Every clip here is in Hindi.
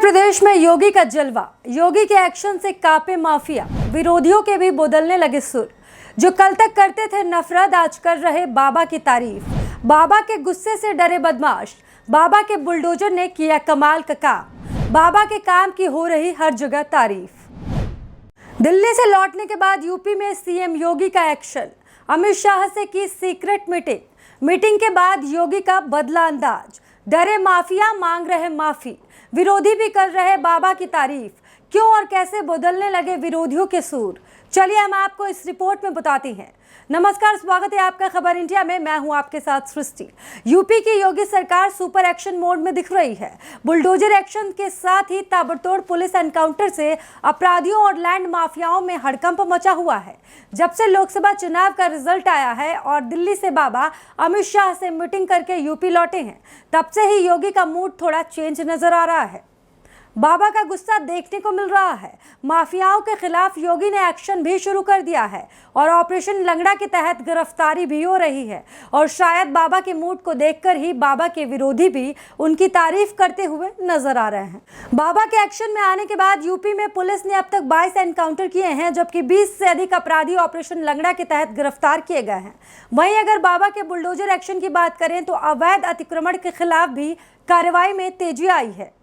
प्रदेश में योगी का जलवा, योगी के एक्शन से कांपे माफिया, विरोधियों के भी बदलने लगे सुर। जो कल तक करते थे नफरत, आज कर रहे बाबा की तारीफ। बाबा के गुस्से से डरे बदमाश, बाबा के बुलडोजर ने किया कमाल का काम। बाबा के काम की हो रही हर जगह तारीफ। दिल्ली से लौटने के बाद यूपी में सीएम योगी का एक्शन। अमित शाह से की सीक्रेट मीटिंग के बाद योगी का बदला अंदाज। डरे माफिया मांग रहे माफी, विरोधी भी कर रहे बाबा की तारीफ। क्यों और कैसे बदलने लगे विरोधियों के सुर, चलिए हम आपको इस रिपोर्ट में बताते हैं। नमस्कार, स्वागत है आपका खबर इंडिया में। मैं हूं आपके साथ सृष्टि। यूपी की योगी सरकार सुपर एक्शन मोड में दिख रही है। बुलडोजर एक्शन के साथ ही ताबड़तोड़ पुलिस एनकाउंटर से अपराधियों और लैंड माफियाओं में हड़कंप मचा हुआ है। जब से लोकसभा चुनाव का रिजल्ट आया है और दिल्ली से बाबा अमित शाह से मीटिंग करके यूपी लौटे हैं, तब से ही योगी का मूड थोड़ा चेंज नजर आ रहा है। बाबा का गुस्सा देखने को मिल रहा है। माफियाओं के खिलाफ योगी ने एक्शन भी शुरू कर दिया है और ऑपरेशन लंगड़ा के तहत गिरफ्तारी भी हो रही है। और शायद बाबा के मूड को देखकर ही बाबा के विरोधी भी उनकी तारीफ करते हुए नजर आ रहे हैं। बाबा के एक्शन में आने के बाद यूपी में पुलिस ने अब तक 22 एनकाउंटर किए हैं, जबकि 20 से अधिक अपराधी ऑपरेशन लंगड़ा के तहत गिरफ्तार किए गए हैं। वहीं अगर बाबा के बुलडोजर एक्शन की बात करें तो अवैध अतिक्रमण के खिलाफ भी कार्रवाई में तेजी आई है।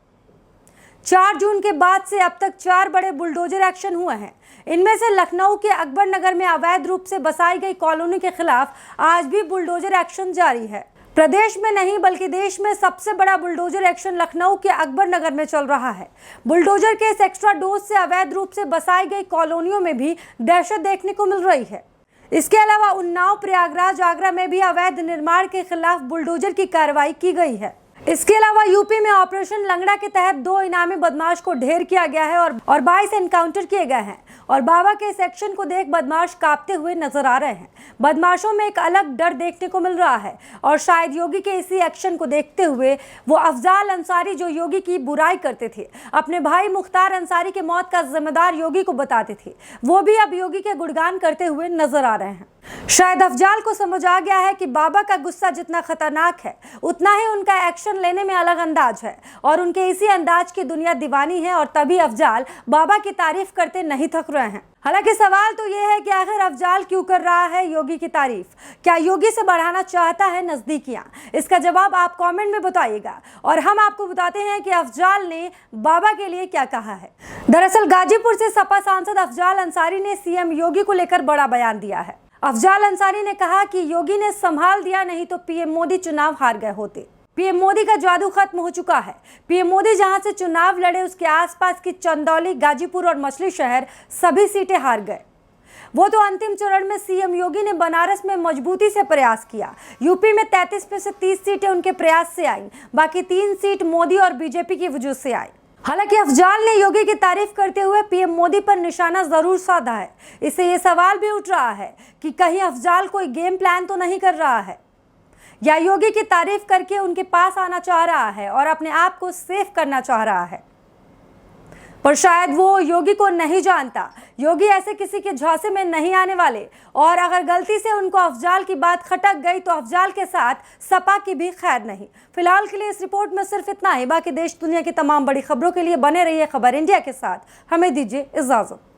4 जून के बाद से अब तक 4 बड़े बुलडोजर एक्शन हुए हैं। इनमें से लखनऊ के अकबर नगर में अवैध रूप से बसाई गई कॉलोनी के खिलाफ आज भी बुलडोजर एक्शन जारी है। प्रदेश में नहीं बल्कि देश में सबसे बड़ा बुलडोजर एक्शन लखनऊ के अकबर नगर में चल रहा है। बुलडोजर के इस एक्स्ट्रा डोज से अवैध रूप से बसाई गई कॉलोनियों में भी दहशत देखने को मिल रही है। इसके अलावा उन्नाव, प्रयागराज, आगरा में भी अवैध निर्माण के खिलाफ बुलडोजर की कार्रवाई की गई है। इसके अलावा यूपी में ऑपरेशन लंगड़ा के तहत 2 इनामी बदमाश को ढेर किया गया है और 22 एनकाउंटर किए गए हैं। और बाबा के इस एक्शन को देख बदमाश कांपते हुए नजर आ रहे हैं। बदमाशों में एक अलग डर देखने को मिल रहा है और शायद योगी के इसी एक्शन को देखते हुए वो अफजाल अंसारी, जो योगी की बुराई करते थे, अपने भाई मुख्तार अंसारी की मौत का जिम्मेदार योगी को बताते थे, वो भी अब योगी के गुणगान करते हुए नजर आ रहे हैं। शायद अफजाल को समझ आ गया है कि बाबा का गुस्सा जितना खतरनाक है, उतना ही उनका एक्शन लेने में अलग अंदाज है और उनके इसी अंदाज की दुनिया दीवानी है। और तभी अफजाल बाबा की तारीफ करते नहीं थक रहे हैं। हालांकि सवाल तो यह है कि आखिर अफजाल क्यों कर रहा है योगी की तारीफ? क्या योगी से बढ़ाना चाहता है नजदीकियां? इसका जवाब आप कमेंट में बताइएगा और हम आपको बताते हैं कि अफजाल ने बाबा के लिए क्या कहा है। दरअसल गाजीपुर से सपा सांसद अफजाल अंसारी ने सीएम योगी को लेकर बड़ा बयान दिया है। अफजाल अंसारी ने कहा कि योगी ने संभाल दिया, नहीं तो पीएम मोदी चुनाव हार गए होते। पीएम मोदी का जादू खत्म हो चुका है। पीएम मोदी जहां से चुनाव लड़े, उसके आसपास की चंदौली, गाजीपुर और मछली शहर सभी सीटें हार गए। वो तो अंतिम चरण में सीएम योगी ने बनारस में मजबूती से प्रयास किया। यूपी में 33 में से 30 सीटें उनके प्रयास से आई, बाकी 3 सीट मोदी और बीजेपी की वजह से आई। हालांकि अफजाल ने योगी की तारीफ करते हुए पीएम मोदी पर निशाना जरूर साधा है। इससे ये सवाल भी उठ रहा है कि कहीं अफजाल कोई गेम प्लान तो नहीं कर रहा है, या योगी की तारीफ करके उनके पास आना चाह रहा है और अपने आप को सेफ करना चाह रहा है। पर शायद वो योगी को नहीं जानता। योगी ऐसे किसी के झांसे में नहीं आने वाले, और अगर गलती से उनको अफजाल की बात खटक गई तो अफजाल के साथ सपा की भी खैर नहीं। फिलहाल के लिए इस रिपोर्ट में सिर्फ इतना ही। बाकी देश दुनिया की तमाम बड़ी खबरों के लिए बने रहिए खबर इंडिया के साथ। हमें दीजिए इजाजत।